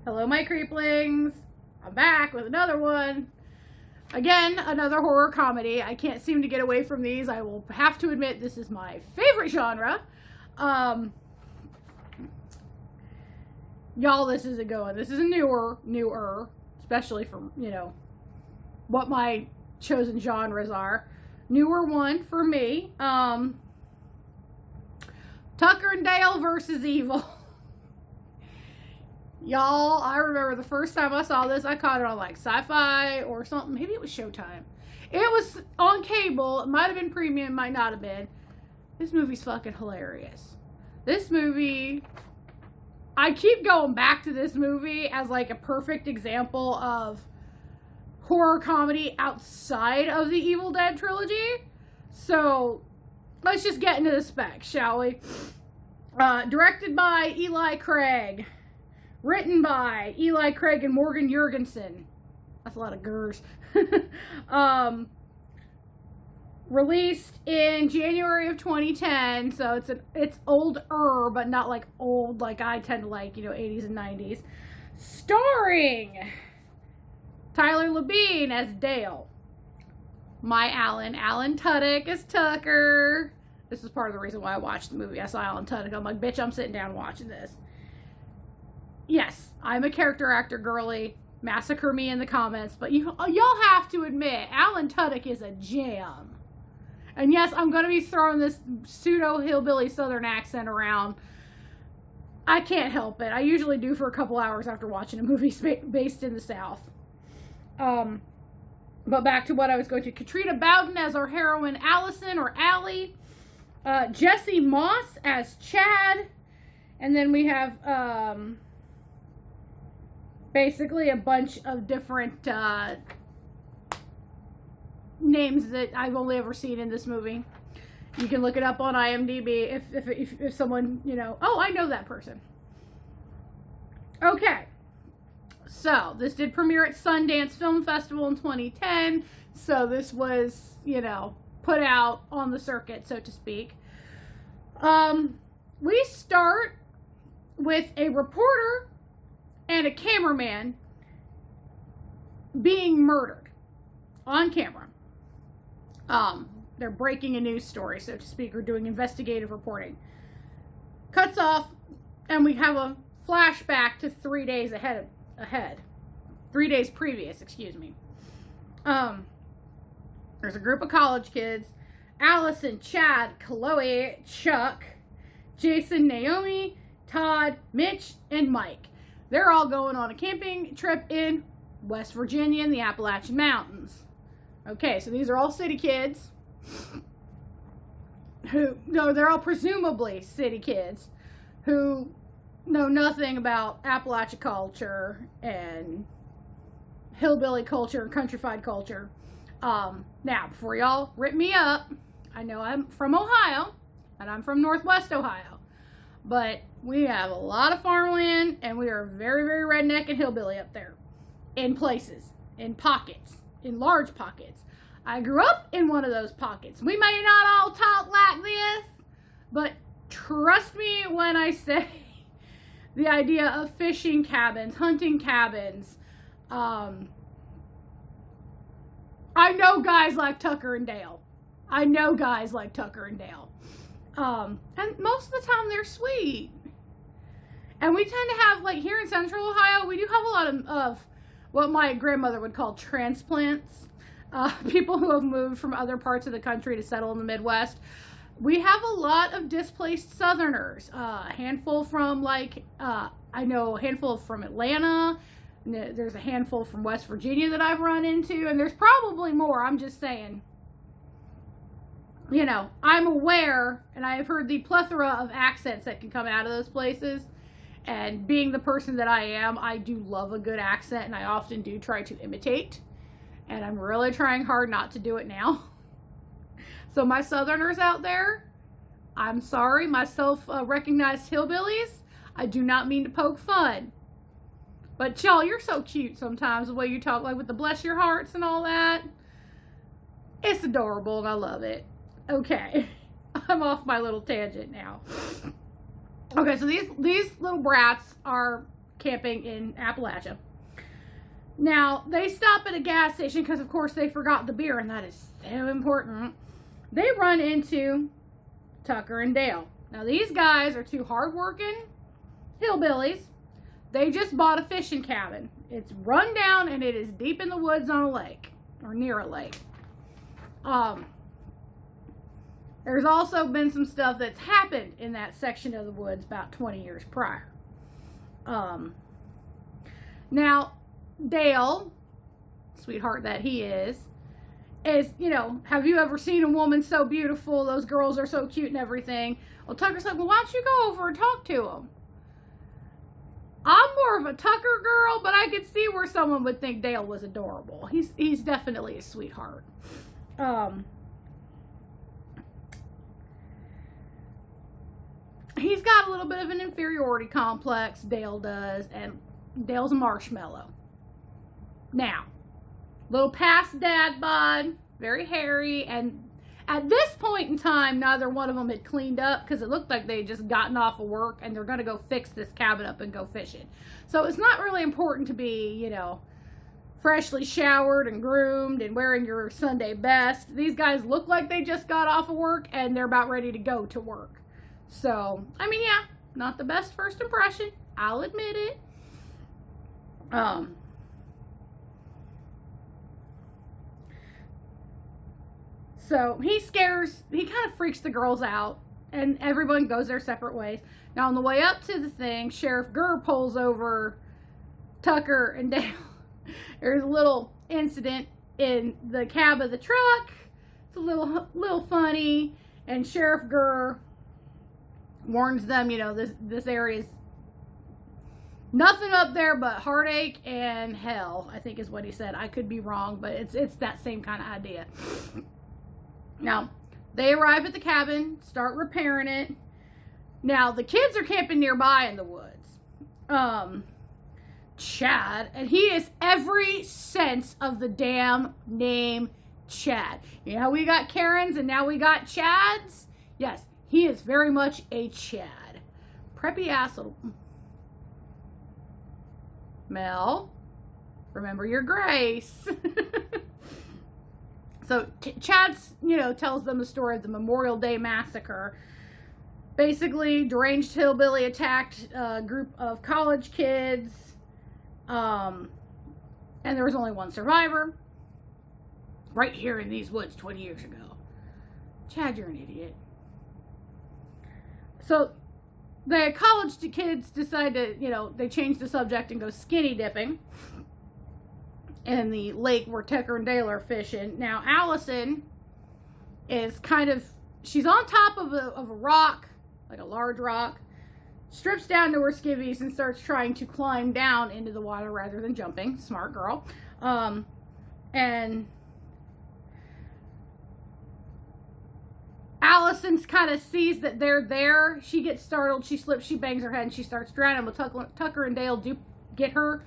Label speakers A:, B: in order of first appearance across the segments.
A: Hello, my creeplings. I'm back with another one. Again, another horror comedy. I can't seem to get away from these. I will have to admit this is my favorite genre. Y'all, this is a good one. This is a newer, especially for, what my chosen genres are. Newer one for me. Tucker and Dale versus Evil. Y'all, I remember the first time I saw this, I caught it on like Sci-Fi or something. Maybe it was Showtime. It was on cable. It might have been premium, might not have been. This movie's fucking hilarious. This movie, I keep going back to this movie as like a perfect example of horror comedy outside of the Evil Dead trilogy. So, let's just get into the specs, shall we? Directed by Eli Craig. Written by Eli Craig and Morgan Jurgensen. That's a lot of gers. Released in January of 2010, so it's older, but not like old like I tend to like, 80s and 90s. Starring Tyler Labine as Dale. My Alan Tudyk as Tucker. This is part of the reason why I watched the movie. I saw Alan Tudyk. I'm like, bitch, I'm sitting down watching this. Yes, I'm a character actor girly. Massacre me in the comments, but y'all have to admit, Alan Tudyk is a jam. And yes, I'm going to be throwing this pseudo hillbilly southern accent around. I can't help it. I usually do for a couple hours after watching a movie based in the South. But back to what I was going to. Katrina Bowden as our heroine, Allison or Allie. Jesse Moss as Chad. And then we have basically a bunch of different names that I've only ever seen in this movie. You can look it up on IMDb if someone, oh, I know that person. Okay. So, this did premiere at Sundance Film Festival in 2010. So, this was, put out on the circuit, so to speak. We start with a reporter and a cameraman being murdered on camera. They're breaking a news story, so to speak, or doing investigative reporting. Cuts off, and we have a flashback to 3 days ahead. 3 days previous, excuse me. There's a group of college kids. Allison, Chad, Chloe, Chuck, Jason, Naomi, Todd, Mitch, and Mike. They're all going on a camping trip in West Virginia in the Appalachian Mountains. Okay, so these are all city kids. They're all presumably city kids who know nothing about Appalachian culture and hillbilly culture and countrified culture. Now, before y'all rip me up, I know I'm from Ohio, and I'm from Northwest Ohio. But we have a lot of farmland, and we are very, very redneck and hillbilly up there. In places, in pockets, in large pockets. I grew up in one of those pockets. We may not all talk like this, but trust me when I say the idea of fishing cabins, hunting cabins. I know guys like Tucker and Dale. And most of the time they're sweet. And we tend to have, like here in Central Ohio, we do have a lot of what my grandmother would call transplants. People who have moved from other parts of the country to settle in the Midwest. We have a lot of displaced Southerners. A handful from I know a handful from Atlanta. There's a handful from West Virginia that I've run into. And there's probably more. I'm just saying. I'm aware, and I have heard the plethora of accents that can come out of those places. And being the person that I am, I do love a good accent, and I often do try to imitate. And I'm really trying hard not to do it now. So my Southerners out there, I'm sorry, my self-recognized hillbillies, I do not mean to poke fun. But y'all, you're so cute sometimes, the way you talk, like with the bless your hearts and all that. It's adorable, and I love it. Okay, I'm off my little tangent now. Okay, so these little brats are camping in Appalachia. Now, they stop at a gas station because, of course, they forgot the beer, and that is so important. They run into Tucker and Dale. Now, these guys are two hardworking hillbillies. They just bought a fishing cabin. It's run down, and it is deep in the woods on a lake, or near a lake. There's also been some stuff that's happened in that section of the woods about 20 years prior. Now, Dale, sweetheart that he is, you know, have you ever seen a woman so beautiful? Those girls are so cute and everything. Well, Tucker's like, well, why don't you go over and talk to them? I'm more of a Tucker girl, but I could see where someone would think Dale was adorable. He's definitely a sweetheart. He's got a little bit of an inferiority complex, Dale does, and Dale's a marshmallow. Now, little past dad bod, very hairy, and at this point in time, neither one of them had cleaned up because it looked like they had just gotten off of work and they're going to go fix this cabin up and go fishing. So it's not really important to be, you know, freshly showered and groomed and wearing your Sunday best. These guys look like they just got off of work and they're about ready to go to work. So, I mean, yeah, not the best first impression. I'll admit it. So he kind of freaks the girls out, and everyone goes their separate ways. Now, on the way up to the thing, Sheriff Gurr pulls over Tucker and Dale. There's a little incident in the cab of the truck. It's a little funny, and Sheriff Gurr warns them, you know, this area's nothing up there but heartache and hell, I think is what he said. I could be wrong, but it's that same kind of idea. Now, they arrive at the cabin, start repairing it. Now, the kids are camping nearby in the woods. Chad, and he is every sense of the damn name Chad. You know how we got Karens and now we got Chads? Yes, he is very much a Chad. Preppy ass little... Mel, remember your grace. So Chad's, you know, tells them the story of the Memorial Day massacre. Basically, deranged hillbilly attacked a group of college kids, and there was only one survivor. Right here in these woods 20 years ago. Chad, you're an idiot. So the college kids decide to, you know, they change the subject and go skinny dipping in the lake where Tucker and Dale are fishing. Now, Allison is she's on top of a rock, like a large rock, strips down to her skivvies and starts trying to climb down into the water rather than jumping. Smart girl. And Allison kind of sees that they're there. She gets startled. She slips. She bangs her head and she starts drowning. But Tucker and Dale do get her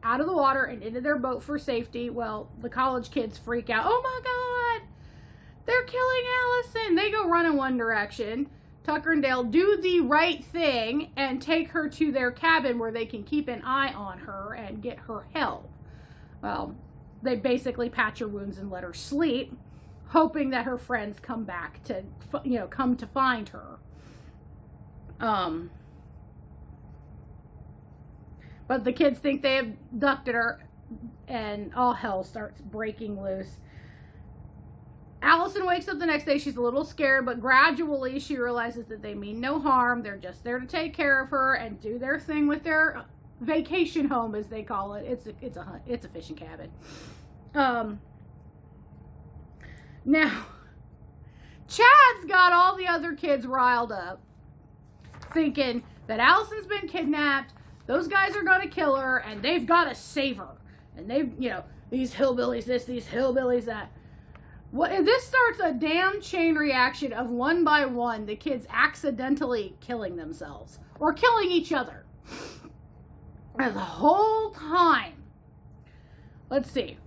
A: out of the water and into their boat for safety. Well, the college kids freak out. Oh my God, they're killing Allison. They go run in one direction. Tucker and Dale do the right thing and take her to their cabin where they can keep an eye on her and get her help. Well, they basically patch her wounds and let her sleep, hoping that her friends come back to, you know, come to find her. But the kids think they abducted her, and all hell starts breaking loose. Allison wakes up the next day. She's a little scared, but gradually she realizes that they mean no harm. They're just there to take care of her and do their thing with their vacation home, as they call it. It's a fishing cabin. Now, Chad's got all the other kids riled up, thinking that Allison's been kidnapped. Those guys are going to kill her, and they've got to save her. And they've, you know, these hillbillies this, these hillbillies that. This starts a damn chain reaction of one by one, the kids accidentally killing themselves. Or killing each other. And the whole time. Let's see.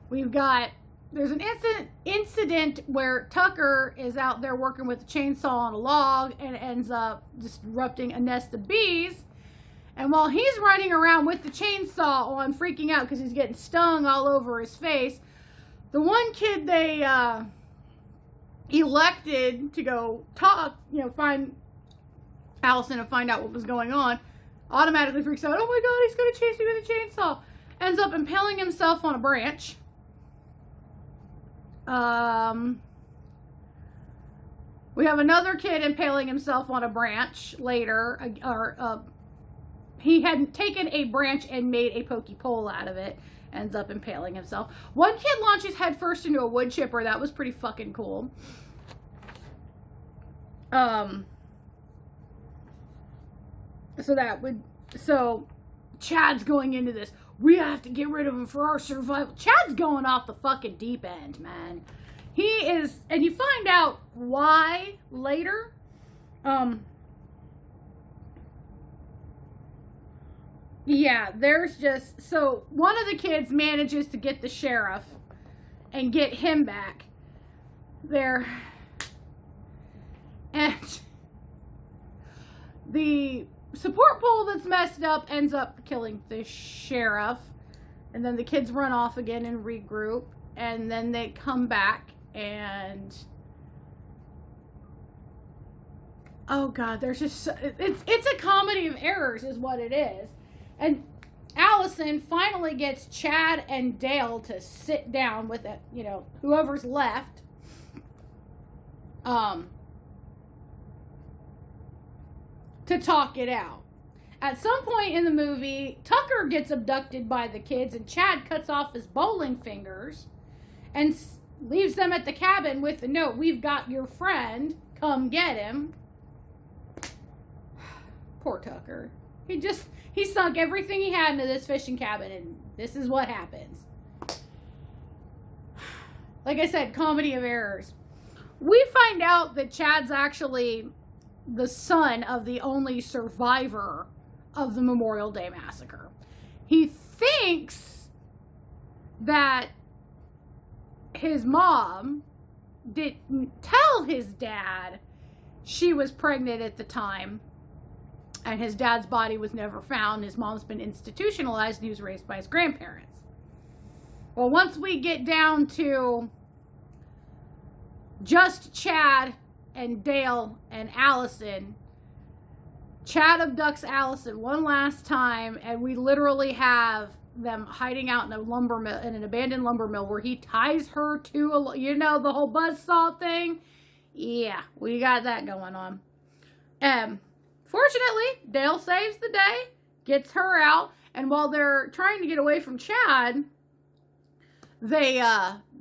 A: There's an incident where Tucker is out there working with a chainsaw on a log and ends up disrupting a nest of bees. And while he's running around with the chainsaw on, freaking out because he's getting stung all over his face, the one kid they elected to go talk, find Allison and find out what was going on, automatically freaks out. Oh my God, he's going to chase me with a chainsaw. Ends up impaling himself on a branch. We have another kid impaling himself on a branch later. He had taken a branch and made a pokey pole out of it. Ends up impaling himself. One kid launches headfirst into a wood chipper. That was pretty fucking cool. So Chad's going into this. We have to get rid of him for our survival. Chad's going off the fucking deep end, man. He is, and you find out why later. Yeah, there's just, so one of the kids manages to get the sheriff and get him back there. And the support pole that's messed up ends up killing the sheriff. And then the kids run off again and regroup. And then they come back and... oh God, there's just... It's a comedy of errors is what it is. And Allison finally gets Chad and Dale to sit down with it, whoever's left. To talk it out. At some point in the movie, Tucker gets abducted by the kids and Chad cuts off his bowling fingers and leaves them at the cabin with the note, "We've got your friend, come get him." Poor Tucker. He sunk everything he had into this fishing cabin, and this is what happens. Like I said, comedy of errors. We find out that Chad's actually the son of the only survivor of the Memorial Day Massacre. He thinks that his mom didn't tell his dad she was pregnant at the time, and his dad's body was never found. His mom's been institutionalized and he was raised by his grandparents. Well, once we get down to just Chad and Dale and Allison, Chad abducts Allison one last time, and we literally have them hiding out in a lumber mill, in an abandoned lumber mill, where he ties her to the whole buzzsaw thing. Yeah, we got that going on. Fortunately, Dale saves the day, gets her out, and while they're trying to get away from Chad, they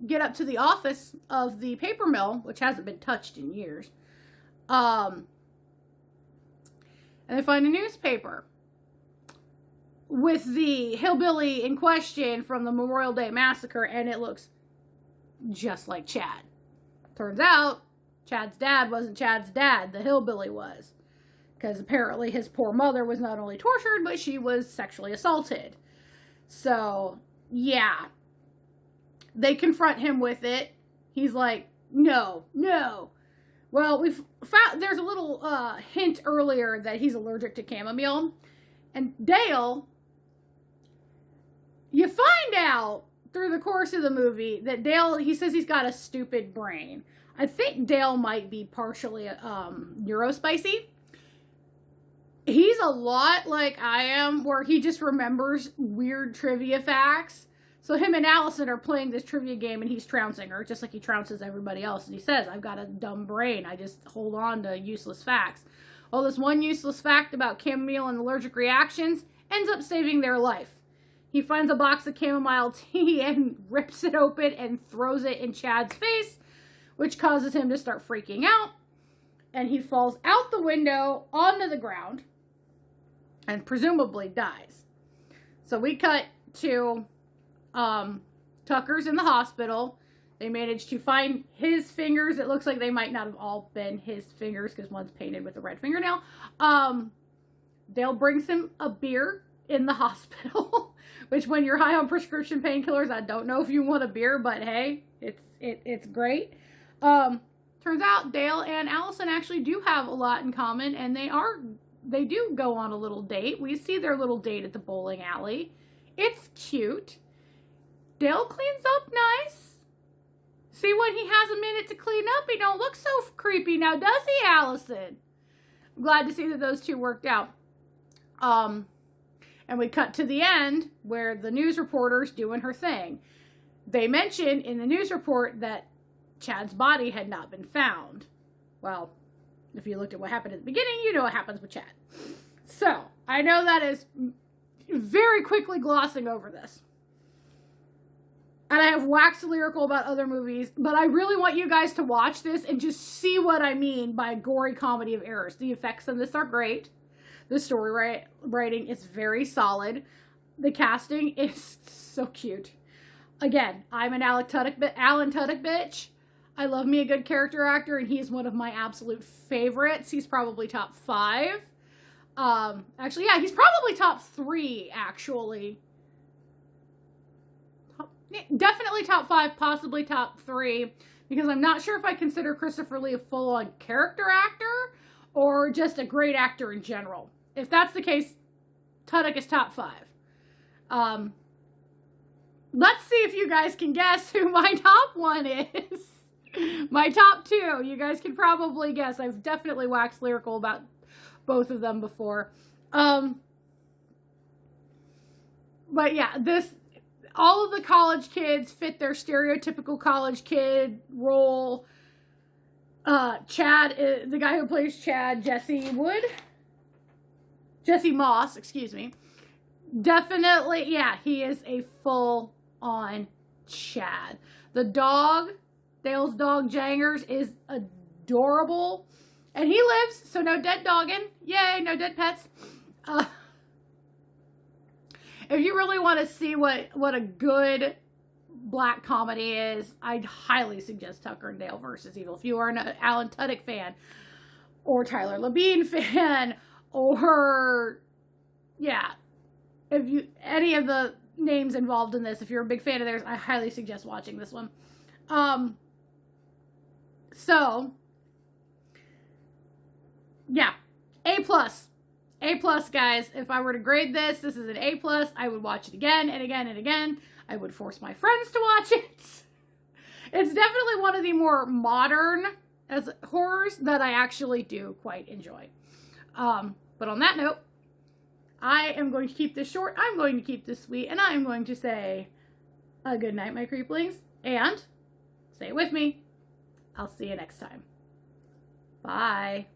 A: get up to the office of the paper mill, which hasn't been touched in years. And they find a newspaper with the hillbilly in question from the Memorial Day Massacre, and it looks just like Chad. Turns out, Chad's dad wasn't Chad's dad, the hillbilly was. Because apparently his poor mother was not only tortured, but she was sexually assaulted. So, yeah. They confront him with it. He's like, no. Well, we've found, there's a little hint earlier that he's allergic to chamomile. And Dale, you find out through the course of the movie that Dale, he says he's got a stupid brain. I think Dale might be partially neurospicy. He's a lot like I am, where he just remembers weird trivia facts. So him and Allison are playing this trivia game, and he's trouncing her, just like he trounces everybody else. And he says, I've got a dumb brain. I just hold on to useless facts. Well, this one useless fact about chamomile and allergic reactions ends up saving their life. He finds a box of chamomile tea and rips it open and throws it in Chad's face, which causes him to start freaking out. And he falls out the window onto the ground and presumably dies. So we cut to Tucker's in the hospital. They managed to find his fingers. It looks like they might not have all been his fingers because one's painted with a red fingernail. Dale brings him a beer in the hospital, which when you're high on prescription painkillers, I don't know if you want a beer, but hey, it's great. Turns out Dale and Allison actually do have a lot in common, and they are they do go on a little date. We see their little date at the bowling alley. It's cute. Dale cleans up nice. See, when he has a minute to clean up, he don't look so creepy now, does he, Allison? I'm glad to see that those two worked out. And we cut to the end where the news reporter's doing her thing. They mentioned in the news report that Chad's body had not been found. Well, if you looked at what happened at the beginning, you know what happens with Chad. So, I know that is very quickly glossing over this. And I have waxed lyrical about other movies, but I really want you guys to watch this and just see what I mean by a gory comedy of errors. The effects in this are great. The story writing is very solid. The casting is so cute. Again, I'm an Alan Tudyk bitch. I love me a good character actor, and he's one of my absolute favorites. He's probably top 5. Actually, yeah, he's probably top 3, actually. Definitely top 5, possibly top 3, because I'm not sure if I consider Christopher Lee a full-on character actor or just a great actor in general. If that's the case, Tudyk is top 5. Let's see if you guys can guess who my top 1 is. My top 2, you guys can probably guess. I've definitely waxed lyrical about both of them before. But yeah, all of the college kids fit their stereotypical college kid role. Chad, the guy who plays Chad, Jesse Moss, excuse me. Definitely, yeah, he is a full-on Chad. The dog, Dale's dog, Jangers, is adorable. And he lives, so no dead dogging. Yay, no dead pets. If you really want to see what a good black comedy is, I'd highly suggest Tucker and Dale versus Evil. If you are an Alan Tudyk fan, or Tyler Labine fan, or, yeah, if you, any of the names involved in this, if you're a big fan of theirs, I highly suggest watching this one. So, yeah, A+. A+, guys. If I were to grade this is an A+. I would watch it again and again and again. I would force my friends to watch it. It's definitely one of the more modern horrors that I actually do quite enjoy. But on that note, I am going to keep this short. I'm going to keep this sweet. And I'm going to say a good night, my creeplings. And say it with me. I'll see you next time. Bye.